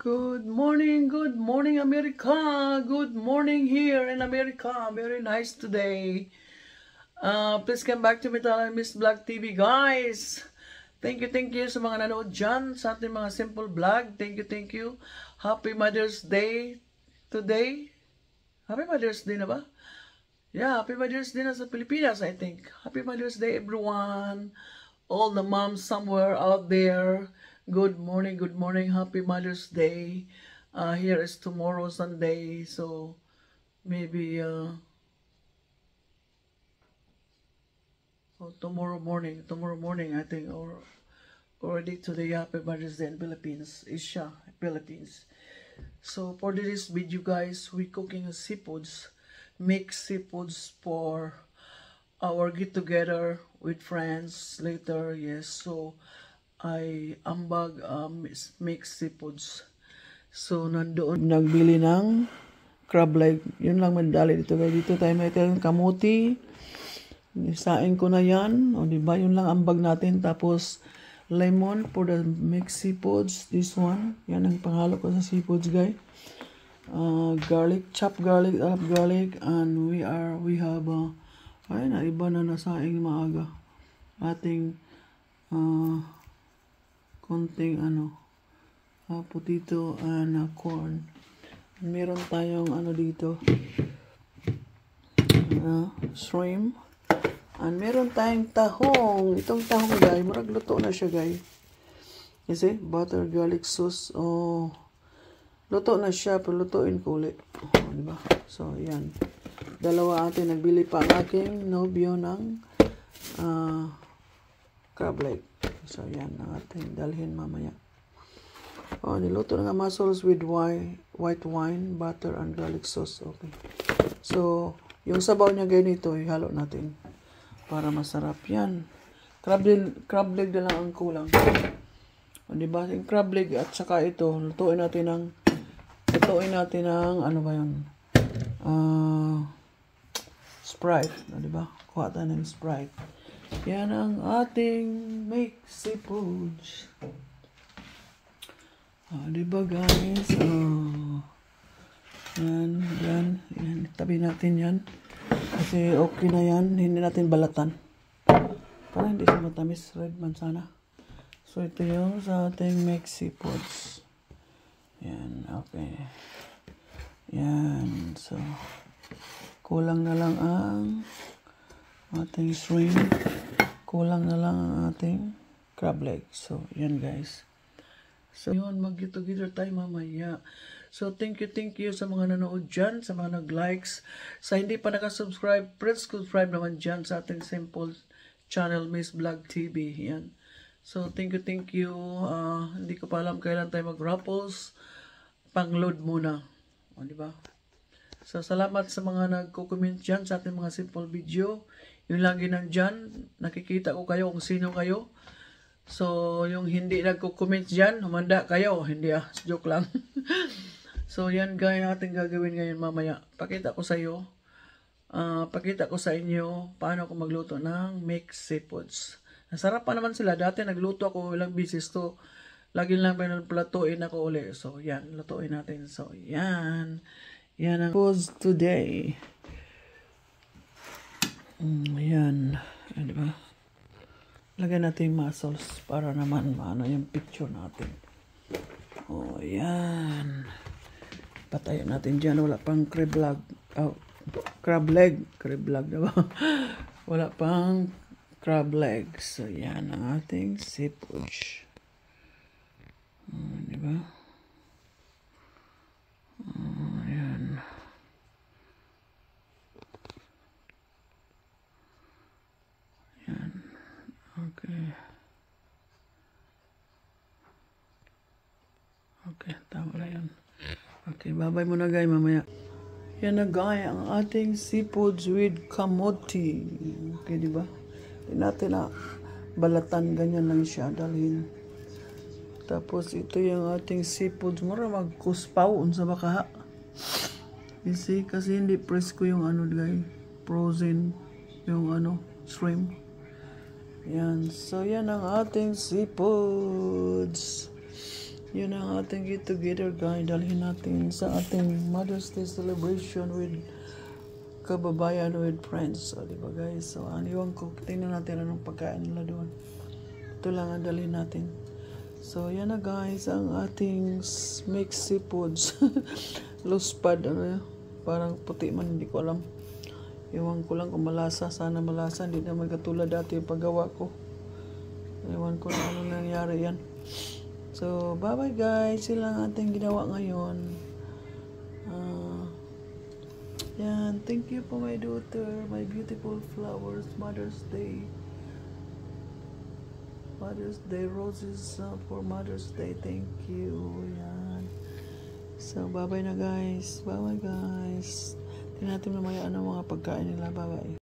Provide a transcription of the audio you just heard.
Good morning, America. Good morning here in America. Very nice today. Please come back to me talaga, Miss Vlog TV, guys. Thank you sa mga nanood dyan sa ating mga simple vlog. Thank you. Happy Mother's Day today. Happy Mother's Day na ba? Yeah, Happy Mother's Day na sa Pilipinas, I think. Happy Mother's Day, everyone. All the moms somewhere out there. Good morning, Happy Mother's Day. Here is tomorrow, Sunday, so maybe tomorrow morning, I think, or already today, Happy Mother's Day in Philippines, Asia, Philippines. So for this video, guys, we cooking seafoods, mixed seafoods for our get together with friends later. Yes, so I ambag mixed seafoods. So nandoon nagbili ng crab leg. Yun lang mandali dito guys. Dito tayo may tayong kamuti. Isain ko na yan. O diba? Yun lang ambag natin. Tapos lemon for the mixed seafoods. This one. Yan ang panghalo ko sa seafoods guys. Garlic, chopped garlic, and we have ay na iba na nasaing maaga. Ating konting potato and corn. Meron tayong dito shrimp, and meron tayong tahong. Itong tahong guys, murag luto na siya guys. Kasi butter garlic sauce, luto na siya, pero lutuin ko ulit. Diba? So yan, dalawa atin nagbili pa ang aking nobyo ng crab leg. So, yan ang ating dalhin mamaya. Niluto na nga mussels with white wine, butter, and garlic sauce. Okay. So, yung sabaw niya ganito, ihalo natin para masarap yan. Crab leg na lang ang kulang. Diba? Yung crab leg at saka ito, lutuin natin ng ano ba yun? Sprite. Diba? Kuha tayo ng Sprite. Yan ang ating mixed seafoods. Diba guys? Yan. Tabi natin yan. Kasi okay na yan. Hindi natin balatan. Para hindi siya matamis. Red man sana. So ito yung sa ating mixed seafoods. Yan. Okay. Yan. So kulang na lang ang ating shrimp. Kulang na lang ang ating crab leg. So, yan guys. So, yun, mag-get-together tayo mamaya. So, thank you sa mga nanood dyan, sa mga nag-likes. Sa hindi pa nakasubscribe, press subscribe naman dyan sa ating simple channel, Miss Vlog TV. Yan. So, thank you. Hindi ko pa alam kailan tayo mag-raffles. Pang-load muna. O, diba? So, salamat sa mga nagko-comment dyan sa ating mga simple video. Yung lagi nandyan, nakikita ko kayo kung sino kayo. So, yung hindi nagko-comment dyan, humanda kayo. Hindi joke lang. So, yan guys, ating gagawin ngayon mamaya. Pakita ko sa inyo paano ako magluto ng mixed seafoods. Nasarap pa naman sila. Dati nagluto ako ilang bisis to. Lagi lang pinagplatuin ako uli. So, yan, lutuin natin. So, yan. Yan ang foods today. Ayan. Diba? Lagyan natin yung mussels para naman maano yung picture natin. Ayan. Patayin natin dyan. Wala pang crab leg. Crab leg, diba? Wala pang crab leg. So, yan ang ating seafood. Diba? Ayan. Okay, tama na yan. Okay, babay muna guys mamaya. Yan na guys, ang ating seafoods with kamuti. Okay, diba? Hindi natin na balatan, ganyan lang siya, dalhin. Tapos ito yung ating seafoods. Mura magkuspaw sa baka. You see, kasi hindi presko yung guys, frozen yung shrimp. Yan. So, yan ang ating seafoods. Yun ang ating get together guys. Dalhin natin sa ating Mother's Day celebration with kababayan, with friends. So, di ba guys? So, aniwan ko. Tingnan natin anong pagkain nila doon. Ito lang ang dalhin natin. So, yan na guys. Ang ating mixed seafoods. Luspad. Ano, parang puti man. Hindi ko alam. Iwan ko lang kung malasa. Sana malasa. Hindi naman katulad dati yung paggawa ko. Iwan ko na ano nangyari yan. So, bye-bye guys. Sila ang ating ginawa ngayon. Yan. Thank you for my daughter. My beautiful flowers. Mother's Day. Mother's Day roses for Mother's Day. Thank you. Yan. So, bye-bye na guys. Bye-bye guys. Tingnan natin mamaya ano mga pagkain nila. Bye-bye.